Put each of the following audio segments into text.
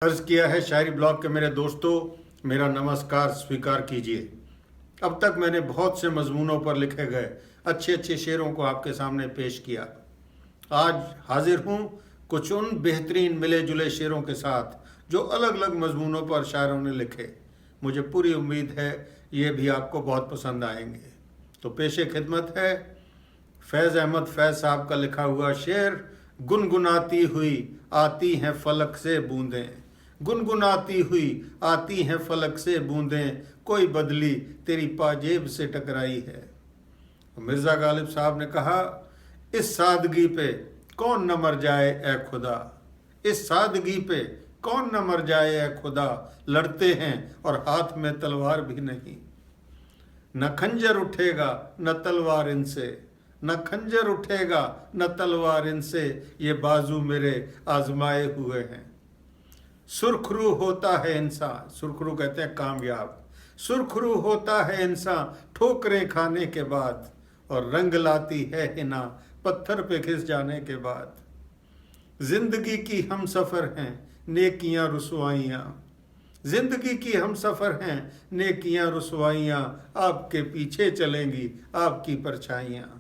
अर्ज किया है शायरी ब्लॉग के मेरे दोस्तों, मेरा नमस्कार स्वीकार कीजिए। अब तक मैंने बहुत से मजमूनों पर लिखे गए अच्छे अच्छे शेरों को आपके सामने पेश किया। आज हाजिर हूँ कुछ उन बेहतरीन मिले जुले शेरों के साथ जो अलग अलग मजमूनों पर शायरों ने लिखे। मुझे पूरी उम्मीद है ये भी आपको बहुत पसंद आएंगे। तो पेशे खिदमत है फैज़ अहमद फैज़ साहब का लिखा हुआ शेर। गुनगुनाती हुई आती हैं फलक से बूंदें, गुनगुनाती हुई आती हैं फलक से बूंदें, कोई बदली तेरी पाजेब से टकराई है। मिर्ज़ा गालिब साहब ने कहा, इस सादगी पे कौन न मर जाए ए खुदा, इस सादगी पे कौन न मर जाए ए खुदा, लड़ते हैं और हाथ में तलवार भी नहीं। न खंजर उठेगा न तलवार इनसे, न खंजर उठेगा न तलवार इनसे, ये बाजू मेरे आजमाए हुए हैं। सुरखरू होता है इंसान, सुरखरू कहते हैं कामयाब, सुरखरू होता है इंसान ठोकरें खाने के बाद, और रंग लाती है हिना पत्थर पे घिस जाने के बाद। जिंदगी की हम सफ़र हैं नेकियां रुसवाइयाँ, जिंदगी की हम सफ़र हैं नेकियां रुसवाइयाँ, आपके पीछे चलेंगी आपकी परछाइयाँ।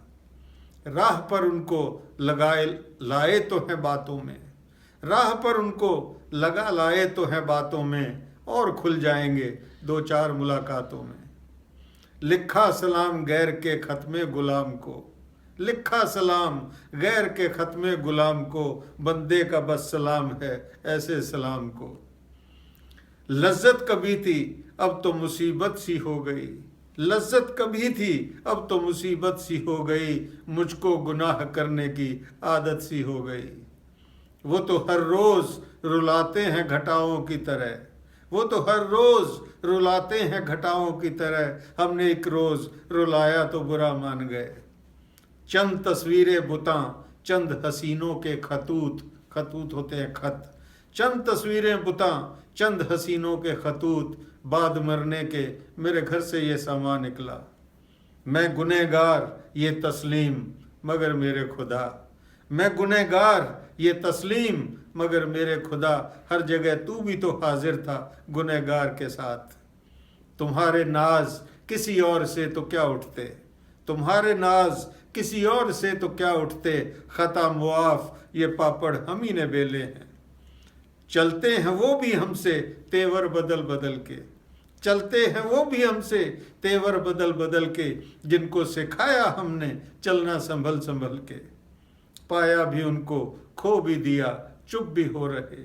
राह पर उनको लगाए लाए तो हैं बातों में, राह पर उनको लगा लाए तो हैं बातों में, और खुल जाएंगे दो चार मुलाकातों में। लिखा सलाम गैर के खत में गुलाम को, लिखा सलाम गैर के खत में गुलाम को, बंदे का बस सलाम है ऐसे सलाम को। लज्जत कभी थी अब तो मुसीबत सी हो गई, लज्जत कभी थी अब तो मुसीबत सी हो गई, मुझको गुनाह करने की आदत सी हो गई। वो तो हर रोज़ रुलाते हैं घटाओं की तरह, वो तो हर रोज़ रुलाते हैं घटाओं की तरह, हमने एक रोज़ रुलाया तो बुरा मान गए। चंद तस्वीरें बुतां चंद हसीनों के खतूत, खतूत होते हैं खत, चंद तस्वीरें बुतां चंद हसीनों के खतूत, बाद मरने के मेरे घर से ये सामान निकला। मैं गुनहगार ये तस्लीम मगर मेरे खुदा, मैं गुनहगार ये तस्लीम मगर मेरे खुदा, हर जगह तू भी तो हाजिर था गुनहगार के साथ। तुम्हारे नाज किसी और से तो क्या उठते, तुम्हारे नाज किसी और से तो क्या उठते, खता मुआफ ये पापड़ हम ही ने बेले हैं। चलते हैं वो भी हमसे तेवर बदल बदल के, चलते हैं वो भी हमसे तेवर बदल बदल के, जिनको सिखाया हमने चलना संभल संभल के। पाया भी उनको खो भी दिया चुप भी हो रहे,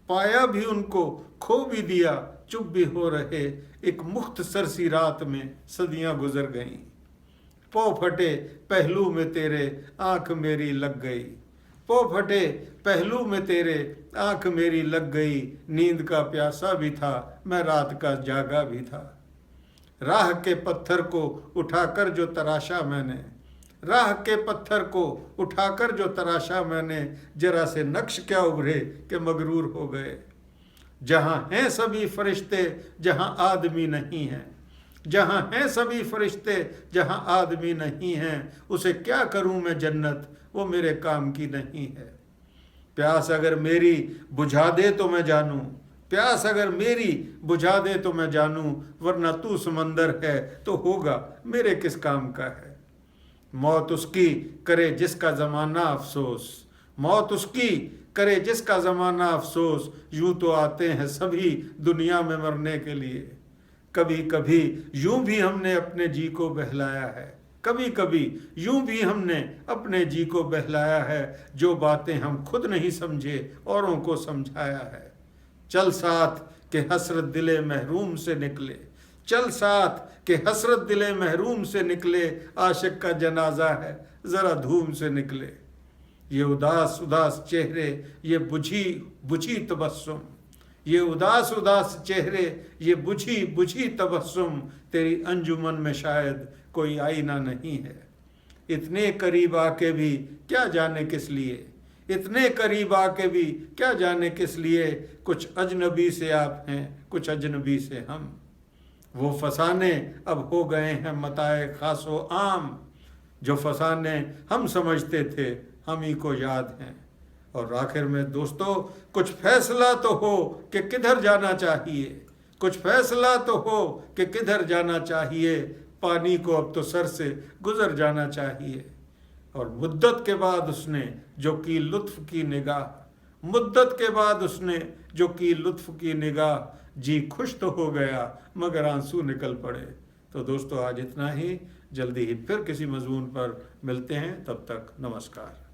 पाया भी उनको खो भी दिया चुप भी हो रहे, एक मुख्तसर सी रात में सदियां गुजर गईं। पौ फटे पहलू में तेरे आंख मेरी लग गई, पौ फटे पहलू में तेरे आंख मेरी लग गई, नींद का प्यासा भी था मैं रात का जागा भी था। राह के पत्थर को उठाकर जो तराशा मैंने, राह के पत्थर को उठाकर जो तराशा मैंने, जरा से नक्श क्या उभरे कि मगरूर हो गए। जहाँ हैं सभी फरिश्ते जहाँ आदमी नहीं हैं, जहाँ हैं सभी फरिश्ते जहाँ आदमी नहीं हैं, उसे क्या करूँ मैं जन्नत वो मेरे काम की नहीं है। प्यास अगर मेरी बुझा दे तो मैं जानूं, प्यास अगर मेरी बुझा दे तो मैं जानूं, वरना तू समंदर है तो होगा मेरे किस काम का है। मौत उसकी करे जिसका ज़माना अफसोस, मौत उसकी करे जिसका ज़माना अफसोस, यूं तो आते हैं सभी दुनिया में मरने के लिए। कभी कभी यूं भी हमने अपने जी को बहलाया है, कभी कभी यूं भी हमने अपने जी को बहलाया है, जो बातें हम खुद नहीं समझे औरों को समझाया है। चल साथ के हसरत दिले महरूम से निकले, चल साथ के हसरत दिले महरूम से निकले, आशिक का जनाजा है ज़रा धूम से निकले। ये उदास उदास चेहरे ये बुझी बुझी तबस्सुम, ये उदास उदास चेहरे ये बुझी बुझी तबस्सुम, तेरी अंजुमन में शायद कोई आईना नहीं है। इतने करीब आके भी क्या जाने किस लिए, इतने करीब आके भी क्या जाने किस लिए, कुछ अजनबी से आप हैं कुछ अजनबी से हम। वो फसाने अब हो गए हैं मताए खासो आम, जो फसाने हम समझते थे हम ही को याद हैं। और आखिर में दोस्तों, कुछ फैसला तो हो कि किधर जाना चाहिए, कुछ फैसला तो हो कि किधर जाना चाहिए, पानी को अब तो सर से गुजर जाना चाहिए। और मुद्दत के बाद उसने जो की लुत्फ की निगाह, मुद्दत के बाद उसने जो की लुत्फ की निगाह, जी खुश तो हो गया मगर आंसू निकल पड़े। तो दोस्तों आज इतना ही, जल्दी ही फिर किसी मजमून पर मिलते हैं, तब तक नमस्कार।